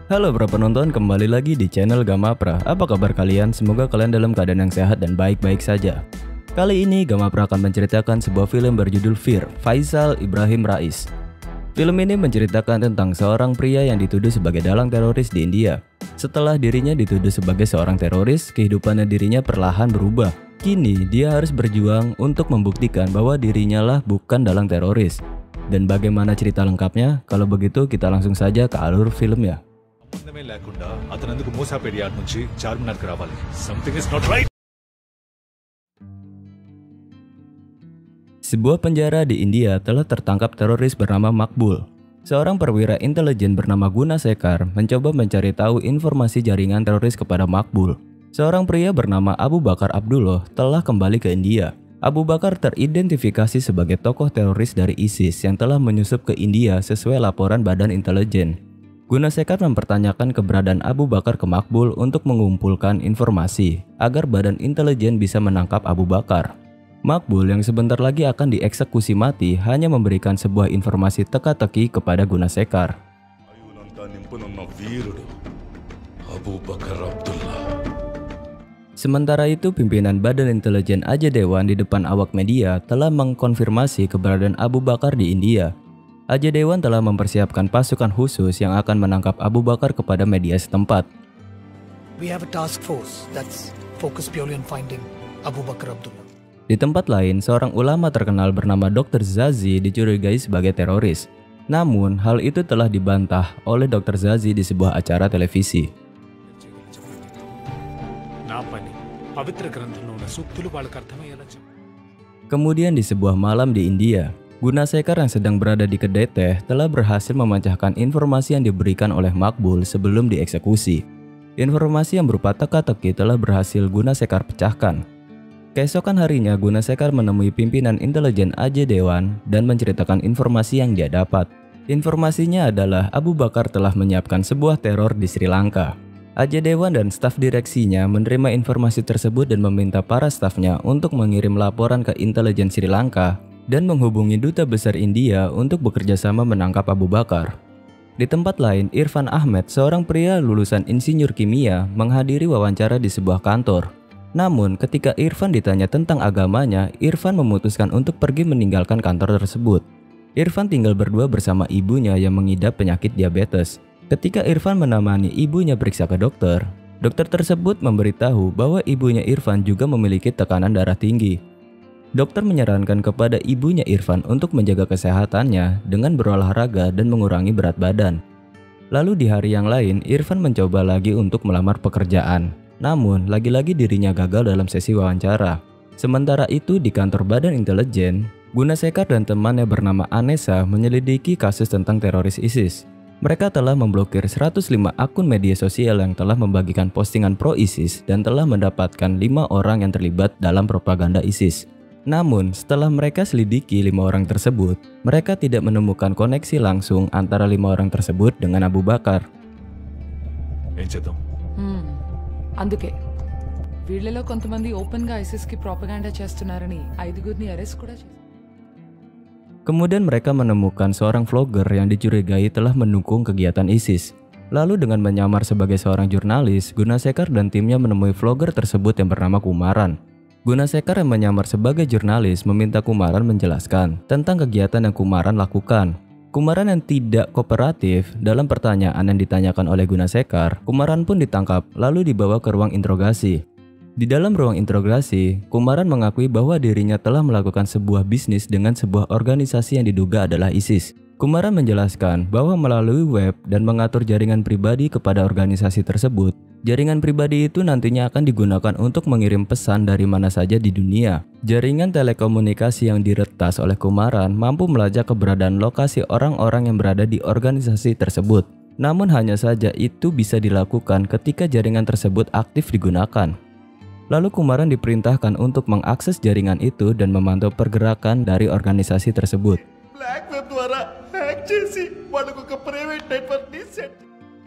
Halo para penonton, kembali lagi di channel Gamapra. Apa kabar kalian? Semoga kalian dalam keadaan yang sehat dan baik-baik saja. Kali ini Gamapra akan menceritakan sebuah film berjudul Fear, Faisal Ibrahim Rais. Film ini menceritakan tentang seorang pria yang dituduh sebagai dalang teroris di India. Setelah dirinya dituduh sebagai seorang teroris, kehidupannya dirinya perlahan berubah. Kini dia harus berjuang untuk membuktikan bahwa dirinya lah bukan dalang teroris. Dan bagaimana cerita lengkapnya? Kalau begitu kita langsung saja ke alur filmnya. Sebuah penjara di India telah tertangkap teroris bernama Makbul. Seorang perwira intelijen bernama Guna Sekar mencoba mencari tahu informasi jaringan teroris kepada Makbul. Seorang pria bernama Abu Bakar Abdullah telah kembali ke India. Abu Bakar teridentifikasi sebagai tokoh teroris dari ISIS yang telah menyusup ke India sesuai laporan Badan Intelijen. Guna Sekar mempertanyakan keberadaan Abu Bakar ke Makbul untuk mengumpulkan informasi agar Badan Intelijen bisa menangkap Abu Bakar. Makbul yang sebentar lagi akan dieksekusi mati hanya memberikan sebuah informasi teka-teki kepada Guna Sekar. Sementara itu, pimpinan Badan Intelijen Ajay Dewan di depan awak media telah mengkonfirmasi keberadaan Abu Bakar di India. Ajay Dewan telah mempersiapkan pasukan khusus yang akan menangkap Abu Bakar kepada media setempat. We have a task force that's focused purely on finding Abu Bakar Abdullah. Di tempat lain, seorang ulama terkenal bernama Dr. Zazi dicurigai sebagai teroris. Namun, hal itu telah dibantah oleh Dr. Zazi di sebuah acara televisi. Kemudian di sebuah malam di India, Guna Sekar yang sedang berada di kedai teh telah berhasil memecahkan informasi yang diberikan oleh Makbul sebelum dieksekusi. Informasi yang berupa teka-teki telah berhasil Guna Sekar pecahkan. Keesokan harinya, Guna Sekar menemui pimpinan intelijen Ajay Dewan dan menceritakan informasi yang dia dapat. Informasinya adalah Abu Bakar telah menyiapkan sebuah teror di Sri Lanka. Ajay Dewan dan staf direksinya menerima informasi tersebut dan meminta para stafnya untuk mengirim laporan ke intelijen Sri Lanka dan menghubungi Duta Besar India untuk bekerja sama menangkap Abu Bakar. Di tempat lain, Irfan Ahmed, seorang pria lulusan insinyur kimia, menghadiri wawancara di sebuah kantor. Namun, ketika Irfan ditanya tentang agamanya, Irfan memutuskan untuk pergi meninggalkan kantor tersebut. Irfan tinggal berdua bersama ibunya yang mengidap penyakit diabetes. Ketika Irfan menemani ibunya periksa ke dokter, dokter tersebut memberitahu bahwa ibunya Irfan juga memiliki tekanan darah tinggi. Dokter menyarankan kepada ibunya Irfan untuk menjaga kesehatannya dengan berolahraga dan mengurangi berat badan. Lalu di hari yang lain, Irfan mencoba lagi untuk melamar pekerjaan. Namun, lagi-lagi dirinya gagal dalam sesi wawancara. Sementara itu, di kantor Badan Intelijen, Guna Sekar dan temannya bernama Anessa menyelidiki kasus tentang teroris ISIS. Mereka telah memblokir 105 akun media sosial yang telah membagikan postingan pro-ISIS dan telah mendapatkan 5 orang yang terlibat dalam propaganda ISIS. Namun, setelah mereka selidiki 5 orang tersebut, mereka tidak menemukan koneksi langsung antara 5 orang tersebut dengan Abu Bakar. అందుకే వీళ్ళలో కొంతమంది ఓపెన్ గా ఐసిస్ కి ప్రొపగండా చేస్తున్నారని 5గురిని అరెస్ట్ కూడా చేశారు. Kemudian mereka menemukan seorang vlogger yang dicurigai telah mendukung kegiatan ISIS. Lalu dengan menyamar sebagai seorang jurnalis, Guna Sekar dan timnya menemui vlogger tersebut yang bernama Kumaran. Guna Sekar yang menyamar sebagai jurnalis meminta Kumaran menjelaskan tentang kegiatan yang Kumaran lakukan. Kumaran yang tidak kooperatif dalam pertanyaan yang ditanyakan oleh Guna Sekar, Kumaran pun ditangkap lalu dibawa ke ruang interogasi. Di dalam ruang interogasi, Kumaran mengakui bahwa dirinya telah melakukan sebuah bisnis dengan sebuah organisasi yang diduga adalah ISIS. Kumaran menjelaskan bahwa melalui web dan mengatur jaringan pribadi kepada organisasi tersebut, jaringan pribadi itu nantinya akan digunakan untuk mengirim pesan dari mana saja di dunia. Jaringan telekomunikasi yang diretas oleh Kumaran mampu melacak keberadaan lokasi orang-orang yang berada di organisasi tersebut. Namun hanya saja itu bisa dilakukan ketika jaringan tersebut aktif digunakan. Lalu Kumaran diperintahkan untuk mengakses jaringan itu dan memantau pergerakan dari organisasi tersebut.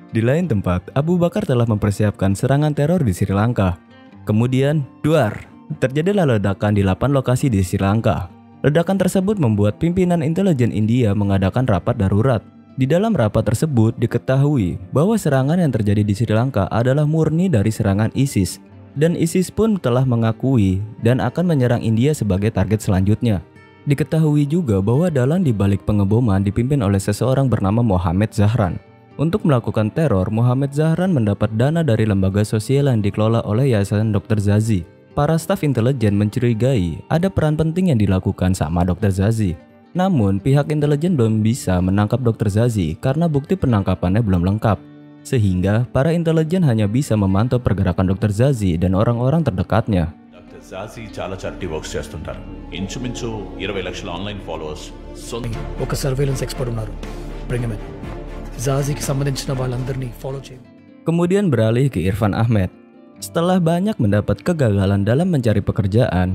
Di lain tempat, Abu Bakar telah mempersiapkan serangan teror di Sri Lanka. Kemudian, duar, terjadilah ledakan di 8 lokasi di Sri Lanka. Ledakan tersebut membuat pimpinan intelijen India mengadakan rapat darurat. Di dalam rapat tersebut diketahui bahwa serangan yang terjadi di Sri Lanka adalah murni dari serangan ISIS, dan ISIS pun telah mengakui dan akan menyerang India sebagai target selanjutnya. Diketahui juga bahwa dalang di balik pengeboman dipimpin oleh seseorang bernama Mohammed Zahran. Untuk melakukan teror, Mohammed Zahran mendapat dana dari lembaga sosial yang dikelola oleh Yayasan Dr. Zazi. Para staf intelijen mencurigai ada peran penting yang dilakukan sama Dr. Zazi. Namun, pihak intelijen belum bisa menangkap Dr. Zazi karena bukti penangkapannya belum lengkap. Sehingga, para intelijen hanya bisa memantau pergerakan Dr. Zazi dan orang-orang terdekatnya. Doctor జాజీ చాలా charity works చేస్తుంటారు. ఇంచుమించు 20 లక్షల online followers. ఒక surveillance expert ఉన్నారు. Bring him in. జాజీకి సంబంధించిన వాళ్ళందరినీ ఫాలో చేయండి. Kemudian beralih ke Irfan Ahmad. Setelah banyak mendapat kegagalan dalam mencari pekerjaan,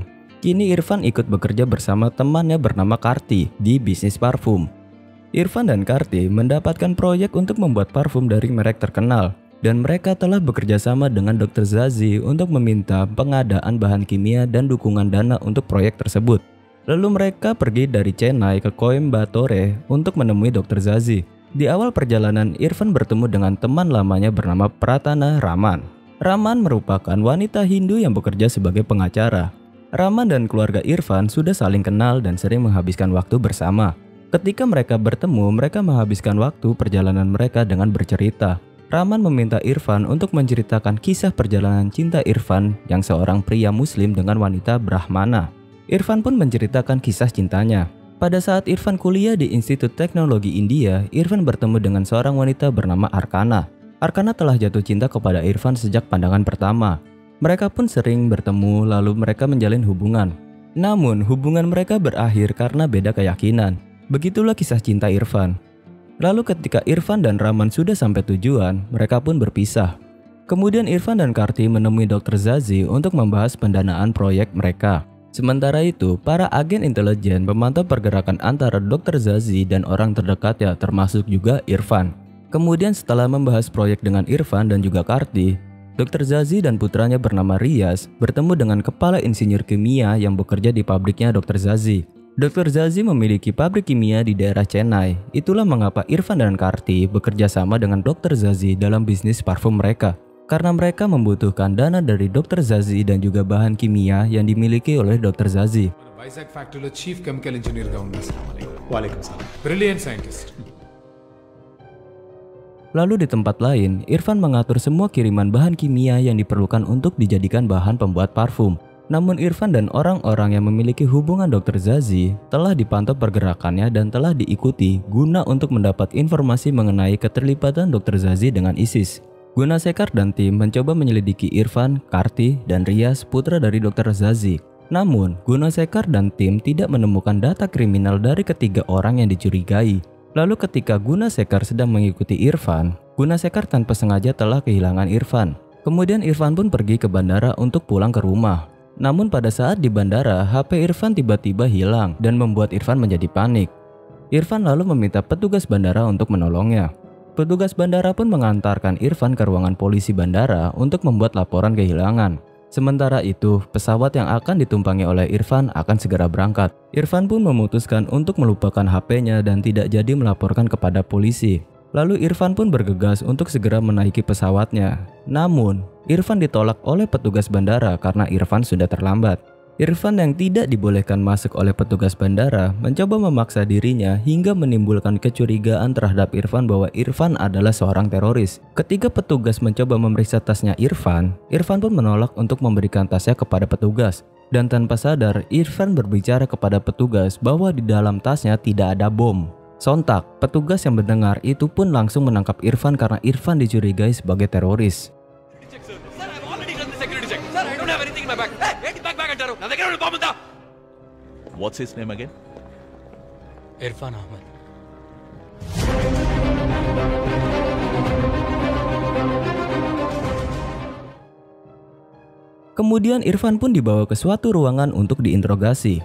kini Irfan ikut bekerja bersama temannya bernama Karti di bisnis parfum. Irfan dan Karti mendapatkan proyek untuk membuat parfum dari merek terkenal, dan mereka telah bekerja sama dengan Dr. Zazi untuk meminta pengadaan bahan kimia dan dukungan dana untuk proyek tersebut. Lalu mereka pergi dari Chennai ke Coimbatore untuk menemui Dr. Zazi. Di awal perjalanan, Irfan bertemu dengan teman lamanya bernama Pratana Raman. Raman merupakan wanita Hindu yang bekerja sebagai pengacara. Raman dan keluarga Irfan sudah saling kenal dan sering menghabiskan waktu bersama. Ketika mereka bertemu, mereka menghabiskan waktu perjalanan mereka dengan bercerita. Raman meminta Irfan untuk menceritakan kisah perjalanan cinta Irfan yang seorang pria muslim dengan wanita Brahmana. Irfan pun menceritakan kisah cintanya. Pada saat Irfan kuliah di Institut Teknologi India, Irfan bertemu dengan seorang wanita bernama Arkana. Arkana telah jatuh cinta kepada Irfan sejak pandangan pertama. Mereka pun sering bertemu lalu mereka menjalin hubungan. Namun hubungan mereka berakhir karena beda keyakinan. Begitulah kisah cinta Irfan. Lalu ketika Irfan dan Raman sudah sampai tujuan, mereka pun berpisah. Kemudian Irfan dan Karti menemui Dr. Zazi untuk membahas pendanaan proyek mereka. Sementara itu, para agen intelijen memantau pergerakan antara Dr. Zazi dan orang terdekatnya termasuk juga Irfan. Kemudian setelah membahas proyek dengan Irfan dan juga Karti, Dr. Zazi dan putranya bernama Rias bertemu dengan kepala insinyur kimia yang bekerja di pabriknya Dr. Zazi. Dr. Zazi memiliki pabrik kimia di daerah Chennai. Itulah mengapa Irfan dan Karti bekerja sama dengan Dr. Zazi dalam bisnis parfum mereka. Karena mereka membutuhkan dana dari Dr. Zazi dan juga bahan kimia yang dimiliki oleh Dr. Zazi. Vizag ఫ్యాక్టరీలో chief chemical ఇంజనీర్గా ఉన్నారు. వాలేకుమ్ brilliant scientist. Lalu di tempat lain, Irfan mengatur semua kiriman bahan kimia yang diperlukan untuk dijadikan bahan pembuat parfum. Namun Irfan dan orang-orang yang memiliki hubungan Dr. Zazi telah dipantau pergerakannya dan telah diikuti guna untuk mendapat informasi mengenai keterlibatan Dr. Zazi dengan ISIS. Gunasekar dan tim mencoba menyelidiki Irfan, Karti, dan Rias, putra dari Dr. Zazi. Namun, Gunasekar dan tim tidak menemukan data kriminal dari ketiga orang yang dicurigai. Lalu ketika Gunasekar sedang mengikuti Irfan, Gunasekar tanpa sengaja telah kehilangan Irfan. Kemudian Irfan pun pergi ke bandara untuk pulang ke rumah. Namun pada saat di bandara, HP Irfan tiba-tiba hilang dan membuat Irfan menjadi panik. Irfan lalu meminta petugas bandara untuk menolongnya. Petugas bandara pun mengantarkan Irfan ke ruangan polisi bandara untuk membuat laporan kehilangan. Sementara itu, pesawat yang akan ditumpangi oleh Irfan akan segera berangkat. Irfan pun memutuskan untuk melupakan HP-nya dan tidak jadi melaporkan kepada polisi. Lalu Irfan pun bergegas untuk segera menaiki pesawatnya. Namun, Irfan ditolak oleh petugas bandara karena Irfan sudah terlambat. Irfan yang tidak dibolehkan masuk oleh petugas bandara mencoba memaksa dirinya hingga menimbulkan kecurigaan terhadap Irfan bahwa Irfan adalah seorang teroris. Ketika petugas mencoba memeriksa tasnya Irfan, Irfan pun menolak untuk memberikan tasnya kepada petugas. Dan tanpa sadar, Irfan berbicara kepada petugas bahwa di dalam tasnya tidak ada bom. Sontak, petugas yang mendengar itu pun langsung menangkap Irfan karena Irfan dicurigai sebagai teroris. What's his name again? Irfan Ahmed. Kemudian Irfan pun dibawa ke suatu ruangan untuk diinterogasi.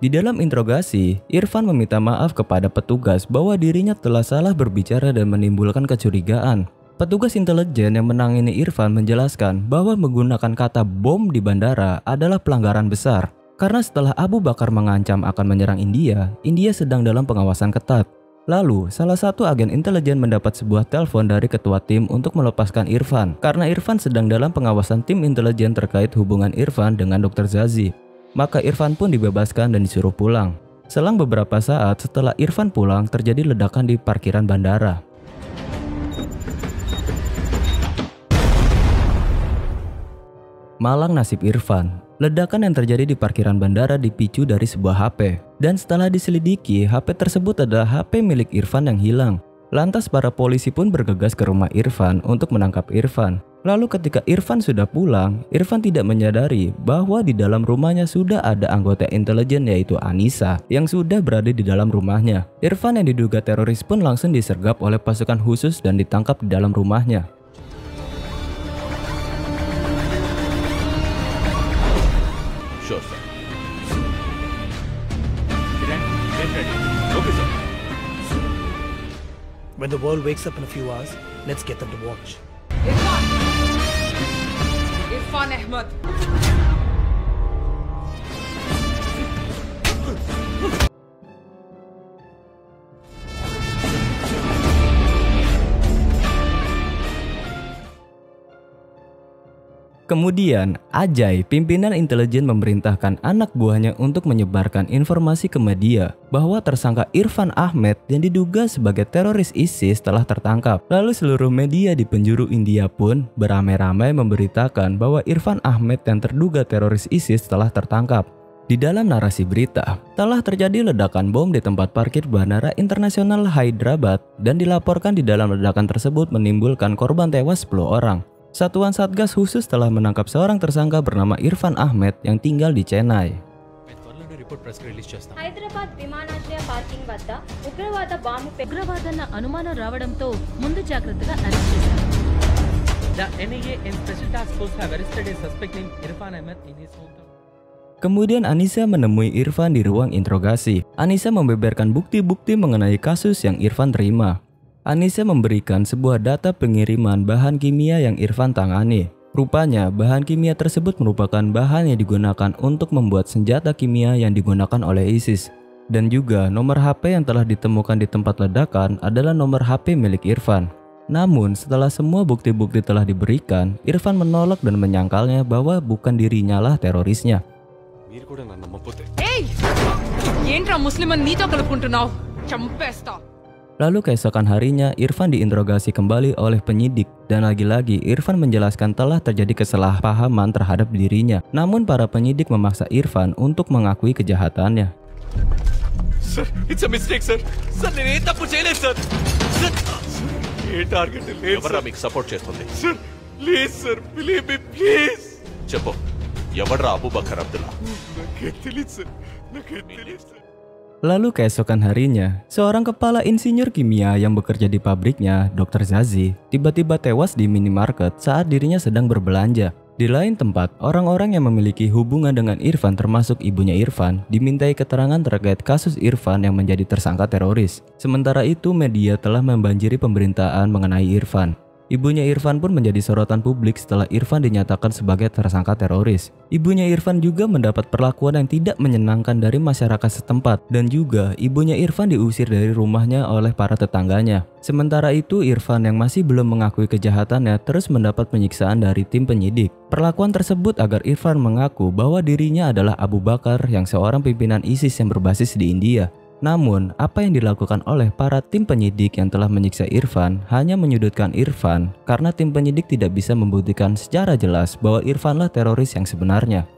Di dalam interogasi, Irfan meminta maaf kepada petugas bahwa dirinya telah salah berbicara dan menimbulkan kecurigaan. Petugas intelijen yang menangani Irfan menjelaskan bahwa menggunakan kata bom di bandara adalah pelanggaran besar. Karena setelah Abu Bakar mengancam akan menyerang India, India sedang dalam pengawasan ketat. Lalu, salah satu agen intelijen mendapat sebuah telepon dari ketua tim untuk melepaskan Irfan karena Irfan sedang dalam pengawasan tim intelijen terkait hubungan Irfan dengan Dr. Zazie. Maka Irfan pun dibebaskan dan disuruh pulang. Selang beberapa saat setelah Irfan pulang, terjadi ledakan di parkiran bandara. Malang nasib Irfan. Ledakan yang terjadi di parkiran bandara dipicu dari sebuah HP. Dan setelah diselidiki, HP tersebut adalah HP milik Irfan yang hilang. Lantas para polisi pun bergegas ke rumah Irfan untuk menangkap Irfan. Lalu ketika Irfan sudah pulang, Irfan tidak menyadari bahwa di dalam rumahnya sudah ada anggota intelijen yaitu Anissa yang sudah berada di dalam rumahnya. Irfan yang diduga teroris pun langsung disergap oleh pasukan khusus dan ditangkap di dalam rumahnya. Sure, sir. Get ready. Okay, sir. When the world wakes up in a few hours, let's get them to watch. Irfan Ahmed. Kemudian, Ajay, pimpinan intelijen memerintahkan anak buahnya untuk menyebarkan informasi ke media bahwa tersangka Irfan Ahmed yang diduga sebagai teroris ISIS telah tertangkap. Lalu seluruh media di penjuru India pun beramai-ramai memberitakan bahwa Irfan Ahmed yang terduga teroris ISIS telah tertangkap. Di dalam narasi berita, telah terjadi ledakan bom di tempat parkir Bandara Internasional Hyderabad dan dilaporkan di dalam ledakan tersebut menimbulkan korban tewas 10 orang. Satuan Satgas khusus telah menangkap seorang tersangka bernama Irfan Ahmed yang tinggal di Chennai. Hyderabad విమానాశ్రయ పార్కింగ్ వద్ద ఉగ్రవాద బాంబు ఉగ్రవాదన్న అనుమానం రావడంతో ముందు జాగ్రత్తగా అరెస్ట్ చేశారు. The NIA and Special Task Force have arrested a suspect named Irfan Ahmed in his hometown. Kemudian Anissa menemui Irfan di ruang interogasi. Anissa membeberkan bukti-bukti mengenai kasus yang Irfan terima. Anissa memberikan sebuah data pengiriman bahan kimia yang Irfan tangani. Rupanya, bahan kimia tersebut merupakan bahan yang digunakan untuk membuat senjata kimia yang digunakan oleh ISIS. Dan juga nomor HP yang telah ditemukan di tempat ledakan adalah nomor HP milik Irfan. Namun, setelah semua bukti-bukti telah diberikan, Irfan menolak dan menyangkalnya bahwa bukan dirinya lah terorisnya. Hey! Yentra Musliman nito kalupuntunaw. Champesta. Lalu keesokan harinya, Irfan diinterogasi kembali oleh penyidik. Dan lagi-lagi, Irfan menjelaskan telah terjadi kesalahpahaman terhadap dirinya. Namun para penyidik memaksa Irfan untuk mengakui kejahatannya. Sir, it's a mistake, sir. Sir, నేను తప్పు చేయలేదు, sir. Sir, ఏ టార్గెట్ లేదు, ఎవరా sir. మీకు సపోర్ట్ చేస్తుంది? Sir, please, sir. Believe me, please. చెప్పు, ఎవడ్రా అబూబకర్ అబ్దుల్లా? నాకే తెలియదు, sir. నాకే తెలియదు, sir. Lalu keesokan harinya, seorang kepala insinyur kimia yang bekerja di pabriknya, Dr. Zazie, tiba-tiba tewas di minimarket saat dirinya sedang berbelanja. Di lain tempat, orang-orang yang memiliki hubungan dengan Irfan termasuk ibunya Irfan dimintai keterangan terkait kasus Irfan yang menjadi tersangka teroris. Sementara itu, media telah membanjiri pemberitaan mengenai Irfan. Ibunya Irfan pun menjadi sorotan publik setelah Irfan dinyatakan sebagai tersangka teroris. Ibunya Irfan juga mendapat perlakuan yang tidak menyenangkan dari masyarakat setempat dan juga ibunya Irfan diusir dari rumahnya oleh para tetangganya. Sementara itu, Irfan yang masih belum mengakui kejahatannya terus mendapat penyiksaan dari tim penyidik. Perlakuan tersebut agar Irfan mengaku bahwa dirinya adalah Abu Bakar yang seorang pimpinan ISIS yang berbasis di India. Namun, apa yang dilakukan oleh para tim penyidik yang telah menyiksa Irfan hanya menyudutkan Irfan karena tim penyidik tidak bisa membuktikan secara jelas bahwa Irfanlah teroris yang sebenarnya.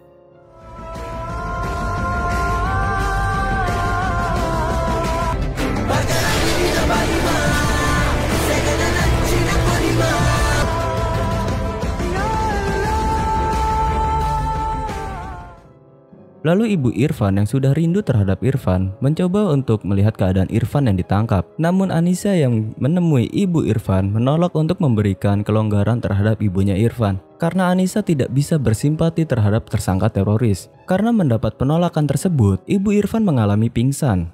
Lalu ibu Irfan yang sudah rindu terhadap Irfan mencoba untuk melihat keadaan Irfan yang ditangkap. Namun Anissa yang menemui ibu Irfan menolak untuk memberikan kelonggaran terhadap ibunya Irfan. Karena Anissa tidak bisa bersimpati terhadap tersangka teroris. Karena mendapat penolakan tersebut, ibu Irfan mengalami pingsan.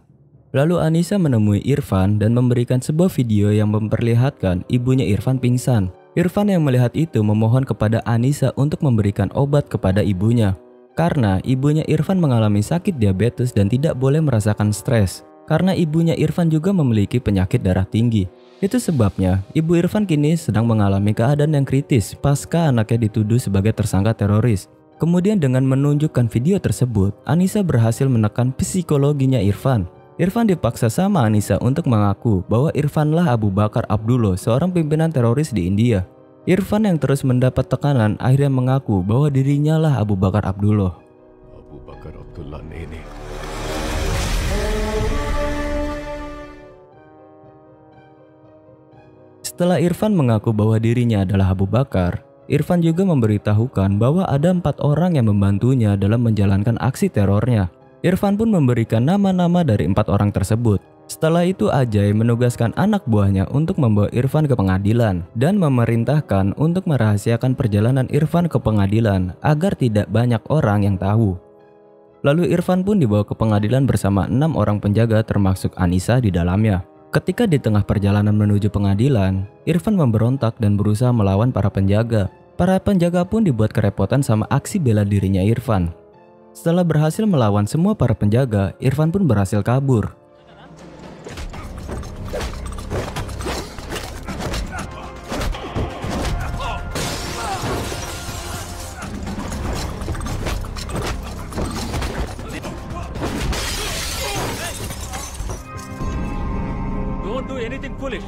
Lalu Anissa menemui Irfan dan memberikan sebuah video yang memperlihatkan ibunya Irfan pingsan. Irfan yang melihat itu memohon kepada Anissa untuk memberikan obat kepada ibunya. Karena ibunya Irfan mengalami sakit diabetes dan tidak boleh merasakan stres. karena ibunya Irfan juga memiliki penyakit darah tinggi. Itu sebabnya ibu Irfan kini sedang mengalami keadaan yang kritis pasca anaknya dituduh sebagai tersangka teroris. Kemudian dengan menunjukkan video tersebut, Anissa berhasil menekan psikologinya Irfan. Irfan dipaksa sama Anissa untuk mengaku bahwa Irfanlah Abu Bakar Abdullah, seorang pimpinan teroris di India. Irfan yang terus mendapat tekanan akhirnya mengaku bahwa dirinya lah Abu Bakar Abdullah. Abu Bakar Abdullah ini. Setelah Irfan mengaku bahwa dirinya adalah Abu Bakar, Irfan juga memberitahukan bahwa ada 4 orang yang membantunya dalam menjalankan aksi terornya. Irfan pun memberikan nama-nama dari 4 orang tersebut. Setelah itu Ajay menugaskan anak buahnya untuk membawa Irfan ke pengadilan dan memerintahkan untuk merahasiakan perjalanan Irfan ke pengadilan agar tidak banyak orang yang tahu. Lalu Irfan pun dibawa ke pengadilan bersama 6 orang penjaga termasuk Anissa di dalamnya. Ketika di tengah perjalanan menuju pengadilan, Irfan memberontak dan berusaha melawan para penjaga. Para penjaga pun dibuat kerepotan sama aksi bela dirinya Irfan. Setelah berhasil melawan semua para penjaga, Irfan pun berhasil kabur. Don't do anything foolish.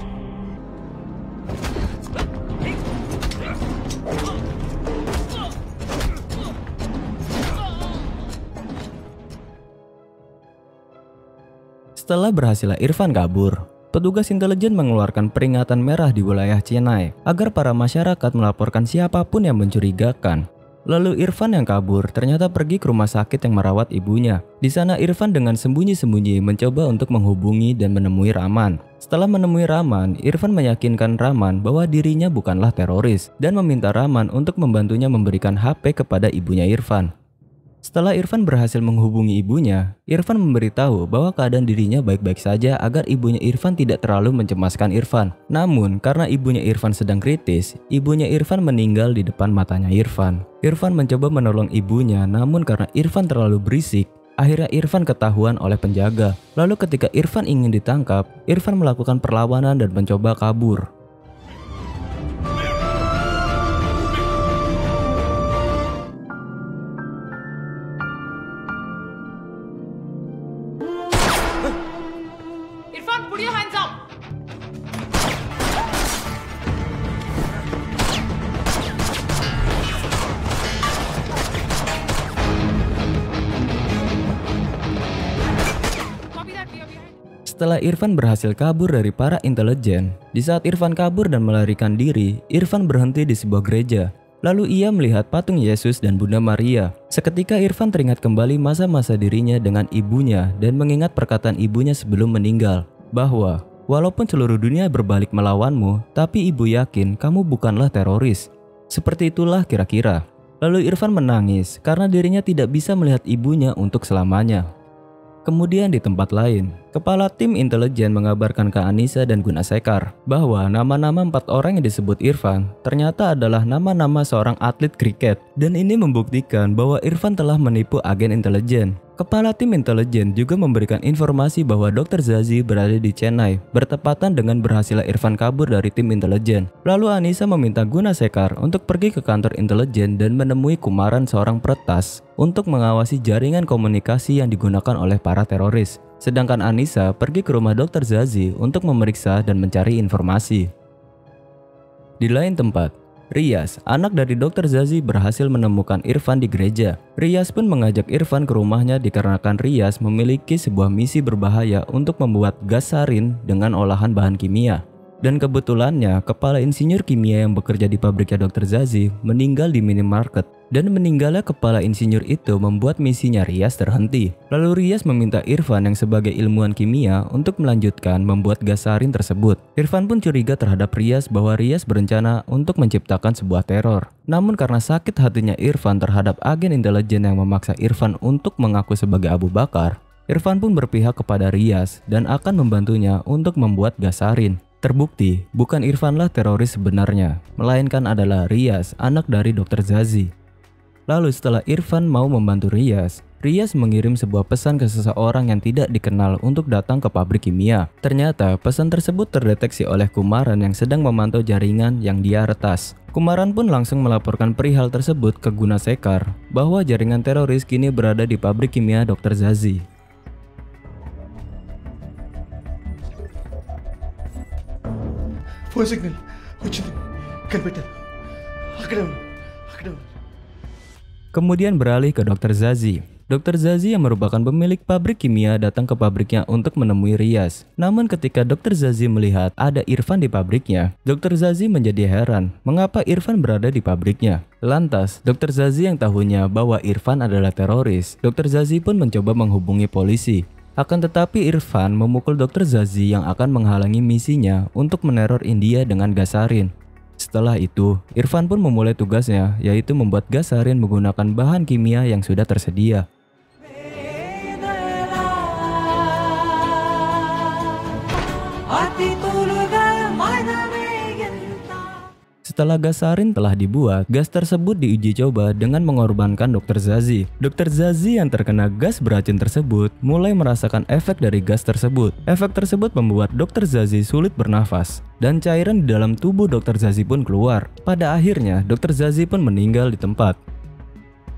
Setelah berhasil Irfan kabur, petugas intelijen mengeluarkan peringatan merah di wilayah Chennai agar para masyarakat melaporkan siapapun yang mencurigakan. Lalu Irfan yang kabur ternyata pergi ke rumah sakit yang merawat ibunya. Di sana Irfan dengan sembunyi-sembunyi mencoba untuk menghubungi dan menemui Rahman. Setelah menemui Rahman, Irfan meyakinkan Rahman bahwa dirinya bukanlah teroris dan meminta Rahman untuk membantunya memberikan HP kepada ibunya Irfan. Setelah Irfan berhasil menghubungi ibunya, Irfan memberitahu bahwa keadaan dirinya baik-baik saja agar ibunya Irfan tidak terlalu mencemaskan Irfan. Namun, karena ibunya Irfan sedang kritis, ibunya Irfan meninggal di depan matanya Irfan. Irfan mencoba menolong ibunya, namun karena Irfan terlalu berisik, akhirnya Irfan ketahuan oleh penjaga. Lalu ketika Irfan ingin ditangkap, Irfan melakukan perlawanan dan mencoba kabur. Irfan, put your hands up. Copy that, we are behind. Setelah Irfan berhasil kabur dari para intelijen, di saat Irfan kabur dan melarikan diri, Irfan berhenti di sebuah gereja. Lalu ia melihat patung Yesus dan Bunda Maria. Seketika Irfan teringat kembali masa-masa dirinya dengan ibunya dan mengingat perkataan ibunya sebelum meninggal, bahwa walaupun seluruh dunia berbalik melawanmu, tapi ibu yakin kamu bukanlah teroris. Seperti itulah kira-kira. Lalu Irfan menangis karena dirinya tidak bisa melihat ibunya untuk selamanya. Kemudian di tempat lain, kepala tim intelijen mengabarkan ke Anissa dan Gunasekar bahwa nama-nama 4 orang yang disebut Irfan ternyata adalah nama-nama seorang atlet kriket, dan ini membuktikan bahwa Irfan telah menipu agen intelijen. Kepala tim intelijen juga memberikan informasi bahwa Dr. Zazi berada di Chennai bertepatan dengan berhasilnya Irfan kabur dari tim intelijen. Lalu Anissa meminta Gunasekar untuk pergi ke kantor intelijen dan menemui Kumaran, seorang peretas, untuk mengawasi jaringan komunikasi yang digunakan oleh para teroris. Sedangkan Anissa pergi ke rumah Dr. Zazi untuk memeriksa dan mencari informasi. Di lain tempat, Rias, anak dari Dr. Zazi, berhasil menemukan Irfan di gereja. Rias pun mengajak Irfan ke rumahnya dikarenakan Rias memiliki sebuah misi berbahaya untuk membuat gas sarin dengan olahan bahan kimia. Dan kebetulannya, kepala insinyur kimia yang bekerja di pabriknya Dr. Zazi meninggal di minimarket. Dan meninggalnya kepala insinyur itu membuat misinya Rias terhenti. Lalu Rias meminta Irfan yang sebagai ilmuwan kimia untuk melanjutkan membuat gas sarin tersebut. Irfan pun curiga terhadap Rias bahwa Rias berencana untuk menciptakan sebuah teror. Namun karena sakit hatinya Irfan terhadap agen intelijen yang memaksa Irfan untuk mengaku sebagai Abu Bakar, Irfan pun berpihak kepada Rias dan akan membantunya untuk membuat gas sarin. Terbukti, bukan Irfanlah teroris sebenarnya, melainkan adalah Rias, anak dari Dr. Zazi. Lalu setelah Irfan mau membantu Rias, Riyas mengirim sebuah pesan ke seseorang yang tidak dikenal untuk datang ke pabrik kimia. Ternyata pesan tersebut terdeteksi oleh Kumaran yang sedang memantau jaringan yang dia retas. Kumaran pun langsung melaporkan perihal tersebut ke Gunasekar bahwa jaringan teroris kini berada di pabrik kimia Dr. Zazi. Phone signal వచ్చింది కనిపెట్టాను అక్కడే ఉన్నా Kemudian beralih ke Dr. Zazi. Dr. Zazi yang merupakan pemilik pabrik kimia datang ke pabriknya untuk menemui Riyas. Namun ketika Dr. Zazi melihat ada Irfan di pabriknya, Dr. Zazi menjadi heran mengapa Irfan berada di pabriknya. Lantas, Dr. Zazi yang tahunya bahwa Irfan adalah teroris, Dr. Zazi pun mencoba menghubungi polisi. Akan tetapi Irfan memukul Dr. Zazi yang akan menghalangi misinya untuk meneror India dengan gas sarin. Setelah itu, Irfan pun memulai tugasnya, yaitu membuat gas sarin menggunakan bahan kimia yang sudah tersedia. Setelah gas sarin telah dibuat, gas tersebut diuji coba dengan mengorbankan Dr. Zazi. Dr. Zazi yang terkena gas beracun tersebut mulai merasakan efek dari gas tersebut. Efek tersebut membuat Dr. Zazi sulit bernafas, dan cairan di dalam tubuh Dr. Zazi pun keluar. Pada akhirnya, Dr. Zazi pun meninggal di tempat.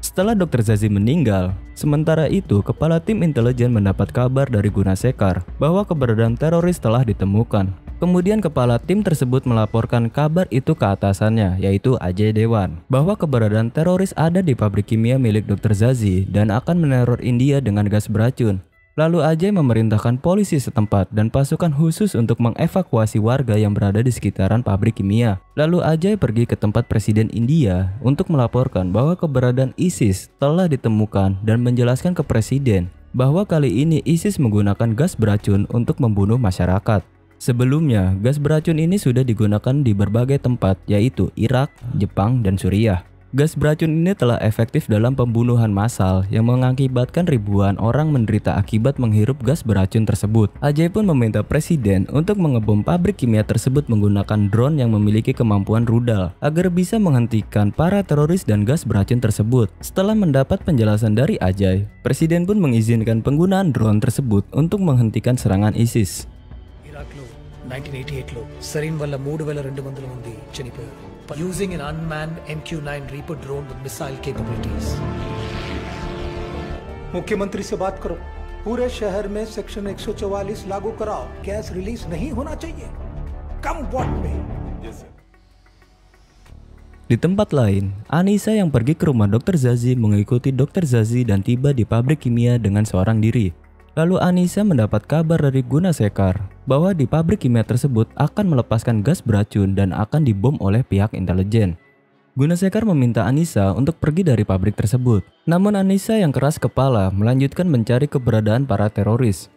Setelah Dr. Zazi meninggal, sementara itu kepala tim intelijen mendapat kabar dari Gunasekar bahwa keberadaan teroris telah ditemukan. Kemudian kepala tim tersebut melaporkan kabar itu ke atasannya, yaitu Ajay Dewan, bahwa keberadaan teroris ada di pabrik kimia milik Dr. Zazi dan akan meneror India dengan gas beracun. Lalu Ajay memerintahkan polisi setempat dan pasukan khusus untuk mengevakuasi warga yang berada di sekitaran pabrik kimia. Lalu Ajay pergi ke tempat Presiden India untuk melaporkan bahwa keberadaan ISIS telah ditemukan dan menjelaskan ke Presiden bahwa kali ini ISIS menggunakan gas beracun untuk membunuh masyarakat. Sebelumnya, gas beracun ini sudah digunakan di berbagai tempat, yaitu Irak, Jepang, dan Suriah. Gas beracun ini telah efektif dalam pembunuhan massal yang mengakibatkan ribuan orang menderita akibat menghirup gas beracun tersebut. Ajay pun meminta presiden untuk mengebom pabrik kimia tersebut menggunakan drone yang memiliki kemampuan rudal agar bisa menghentikan para teroris dan gas beracun tersebut. Setelah mendapat penjelasan dari Ajay, presiden pun mengizinkan penggunaan drone tersebut untuk menghentikan serangan ISIS. ఇరాక్లో 1988లో సరీన్ వల్ల 3,200 మంది చనిపోయారు using an unmanned MQ-9 Reaper drone with missile capabilities. मुख्यमंत्री से बात करो, पूरे शहर में सेक्शन 144 लागू कराओ, गैस रिलीज नहीं होना चाहिए, कम वॉट में. Di tempat lain, Anissa yang pergi ke rumah Dr. Zazi mengikuti Dr. Zazi dan tiba di pabrik kimia dengan seorang diri. Lalu Anissa mendapat kabar dari Gunasekar bahwa di pabrik kimia tersebut akan melepaskan gas beracun dan akan dibom oleh pihak intelijen. Gunasekar meminta Anissa untuk pergi dari pabrik tersebut. Namun Anissa yang keras kepala melanjutkan mencari keberadaan para teroris.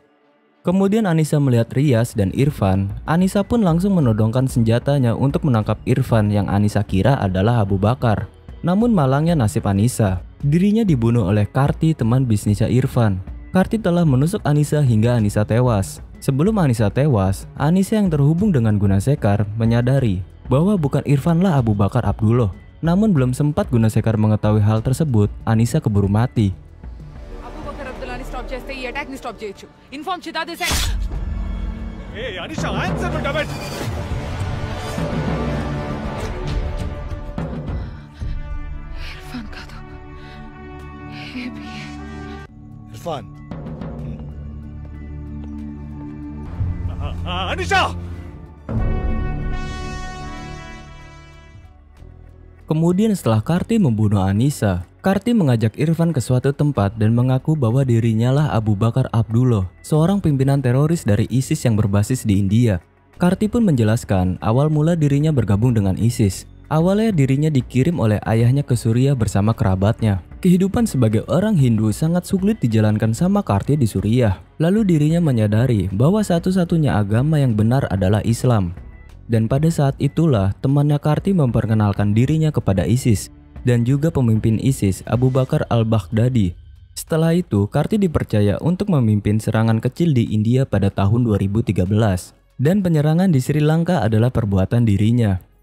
Kemudian Anissa melihat Riyas dan Irfan. Anissa pun langsung menodongkan senjatanya untuk menangkap Irfan yang Anissa kira adalah Abu Bakar. Namun malangnya nasib Anissa, dirinya dibunuh oleh Karti, teman bisnisnya Irfan. Karti telah menusuk Anissa hingga Anissa tewas. Sebelum Anissa tewas, Anissa yang terhubung dengan Gunasekar menyadari bahwa bukan Irfanlah Abu Bakar Abdullah. Namun belum sempat Gunasekar mengetahui hal tersebut, Anissa keburu mati. Abu Bakar Abdullah ni stop చేస్తే ఈ అటాక్ ని స్టాప్ చేయొచ్చు. ఇన్ఫార్మ్ చిదాదే send. Hey Anisha, answer me, damn it. Irfan కాదు. ఏబీ. Irfan Anisha! Kemudian setelah Karti membunuh Anissa, Karti mengajak Irfan ke suatu tempat dan mengaku bahwa dirinya lah Abu Bakar Abdullah, seorang pimpinan teroris dari ISIS yang berbasis di India. Karti pun menjelaskan awal mula dirinya bergabung dengan ISIS. Awalnya dirinya dikirim oleh ayahnya ke Suriah bersama kerabatnya. Kehidupan sebagai orang Hindu sangat sulit dijalankan sama Karti di Suriah. Lalu dirinya menyadari bahwa satu-satunya agama yang benar adalah Islam. Dan pada saat itulah temannya Karti memperkenalkan dirinya kepada ISIS dan juga pemimpin ISIS Abu Bakar al-Baghdadi. Setelah itu, Karti dipercaya untuk memimpin serangan kecil di India pada tahun 2013. Dan penyerangan di Sri Lanka adalah perbuatan dirinya.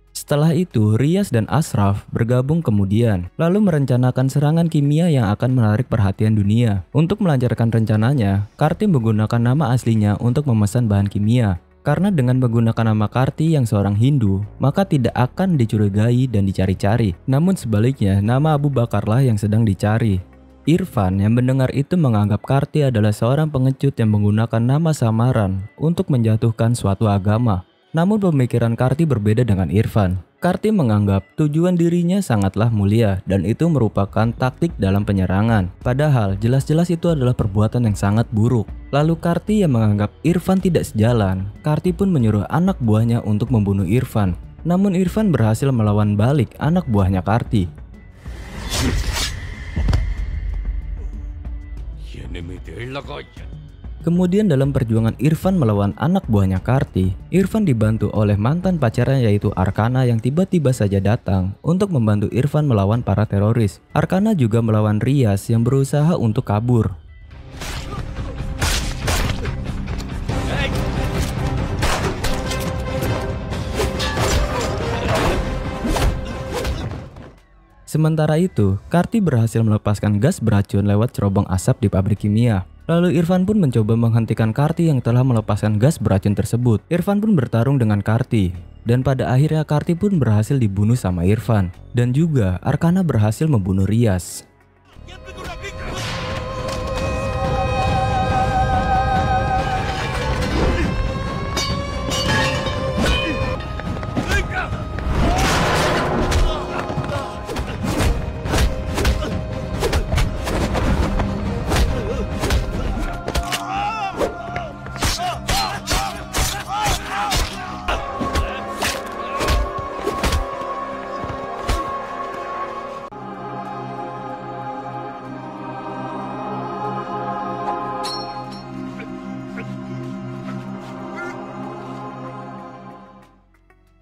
Setelah itu, Riyaz dan Ashraf bergabung kemudian, lalu merencanakan serangan kimia yang akan menarik perhatian dunia. Untuk melancarkan rencananya, Karti menggunakan nama aslinya untuk memesan bahan kimia. Karena dengan menggunakan nama Karti yang seorang Hindu, maka tidak akan dicurigai dan dicari-cari. Namun sebaliknya, nama Abu Bakarlah yang sedang dicari. Irfan yang mendengar itu menganggap Karti adalah seorang pengecut yang menggunakan nama samaran untuk menjatuhkan suatu agama. Namun pemikiran Karti berbeda dengan Irfan. Karti menganggap tujuan dirinya sangatlah mulia dan itu merupakan taktik dalam penyerangan. Padahal jelas-jelas itu adalah perbuatan yang sangat buruk. Lalu Karti yang menganggap Irfan tidak sejalan, Karti pun menyuruh anak buahnya untuk membunuh Irfan. Namun Irfan berhasil melawan balik anak buahnya Karti. Kemudian dalam perjuangan Irfan melawan anak buahnya Karti, Irfan dibantu oleh mantan pacarnya yaitu Arkana yang tiba-tiba saja datang untuk membantu Irfan melawan para teroris. Arkana juga melawan Riyaz yang berusaha untuk kabur. Sementara itu, Karti berhasil melepaskan gas beracun lewat cerobong asap di pabrik kimia. Lalu Irfan pun mencoba menghentikan Karti yang telah melepaskan gas beracun tersebut. Irfan pun bertarung dengan Karti. Dan pada akhirnya Karti pun berhasil dibunuh sama Irfan. Dan juga Arkana berhasil membunuh Riyaz.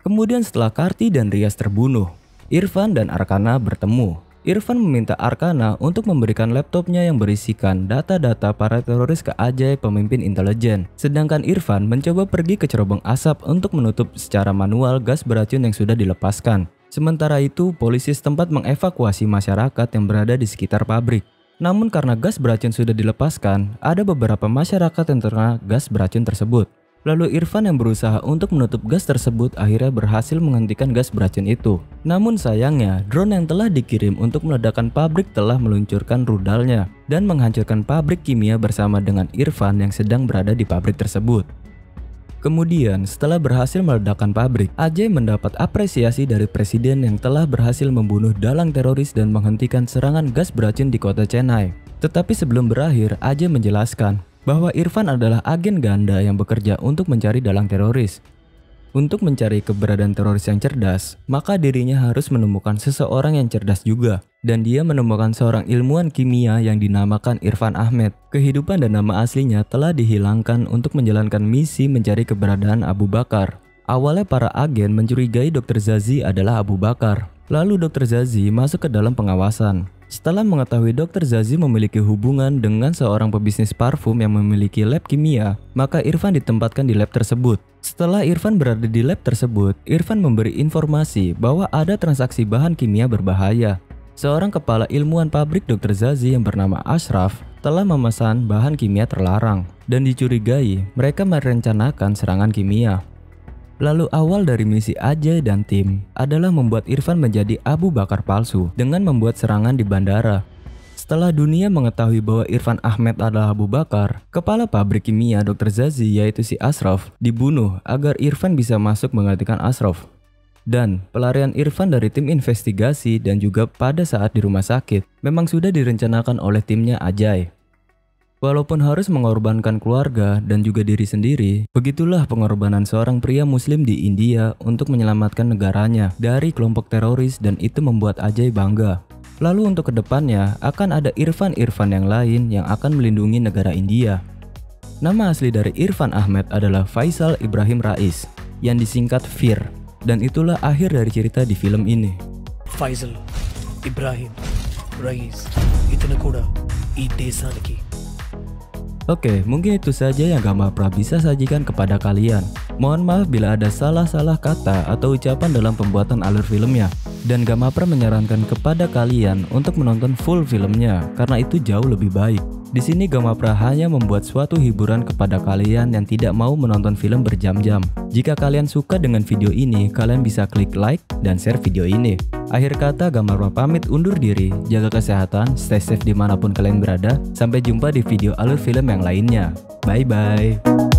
Kemudian setelah Karti dan Riyaz terbunuh, Irfan dan Arkana bertemu. Irfan meminta Arkana untuk memberikan laptopnya yang berisikan data-data para teroris ke Ajay, pemimpin intelijen. Sedangkan Irfan mencoba pergi ke cerobong asap untuk menutup secara manual gas beracun yang sudah dilepaskan. Sementara itu, polisi setempat mengevakuasi masyarakat yang berada di sekitar pabrik. Namun karena gas beracun sudah dilepaskan, ada beberapa masyarakat yang terkena gas beracun tersebut. Lalu Irfan yang berusaha untuk menutup gas tersebut akhirnya berhasil menghentikan gas beracun itu. Namun sayangnya, drone yang telah dikirim untuk meledakkan pabrik telah meluncurkan rudalnya dan menghancurkan pabrik kimia bersama dengan Irfan yang sedang berada di pabrik tersebut. Kemudian, setelah berhasil meledakkan pabrik, Ajay mendapat apresiasi dari presiden yang telah berhasil membunuh dalang teroris dan menghentikan serangan gas beracun di kota Chennai. Tetapi sebelum berakhir, Ajay menjelaskan bahwa Irfan adalah agen ganda yang bekerja untuk mencari dalang teroris. Untuk mencari keberadaan teroris yang cerdas, maka dirinya harus menemukan seseorang yang cerdas juga. Dan dia menemukan seorang ilmuwan kimia yang dinamakan Irfan Ahmed. Kehidupan dan nama aslinya telah dihilangkan untuk menjalankan misi mencari keberadaan Abu Bakar. Awalnya para agen mencurigai Dr. Zazi adalah Abu Bakar. Lalu Dr. Zazi masuk ke dalam pengawasan. Setelah mengetahui Dr. Zazi memiliki hubungan dengan seorang pebisnis parfum yang memiliki lab kimia, maka Irfan ditempatkan di lab tersebut. Setelah Irfan berada di lab tersebut, Irfan memberi informasi bahwa ada transaksi bahan kimia berbahaya. Seorang kepala ilmuwan pabrik Dr. Zazi yang bernama Ashraf telah memesan bahan kimia terlarang dan dicurigai mereka merencanakan serangan kimia. Lalu awal dari misi Ajay dan tim adalah membuat Irfan menjadi Abu Bakar palsu dengan membuat serangan di bandara. Setelah dunia mengetahui bahwa Irfan Ahmed adalah Abu Bakar, kepala pabrik kimia Dr. Zazi yaitu si Ashraf dibunuh agar Irfan bisa masuk menggantikan Ashraf. Dan pelarian Irfan dari tim investigasi dan juga pada saat di rumah sakit memang sudah direncanakan oleh timnya Ajay. Walaupun harus mengorbankan keluarga dan juga diri sendiri, begitulah pengorbanan seorang pria muslim di India untuk menyelamatkan negaranya dari kelompok teroris dan itu membuat Ajay bangga. Lalu untuk kedepannya akan ada Irfan-Irfan yang lain yang akan melindungi negara India. Nama asli dari Irfan Ahmed adalah Faisal Ibrahim Rais yang disingkat Fir dan itulah akhir dari cerita di film ini. Faisal Ibrahim Rais itna kuda ee desaniki. Oke, mungkin itu saja yang Gamal Pra bisa sajikan kepada kalian. Mohon maaf bila ada salah-salah kata atau ucapan dalam pembuatan alur filmnya. Dan Gamapra menyarankan kepada kalian untuk menonton full filmnya karena itu jauh lebih baik. Di sini Gamapra hanya membuat suatu hiburan kepada kalian yang tidak mau menonton film berjam-jam. Jika kalian suka dengan video ini, kalian bisa klik like dan share video ini. Akhir kata, Gamapra pamit undur diri. Jaga kesehatan, stay safe dimanapun kalian berada. Sampai jumpa di video alur film yang lainnya. Bye-bye.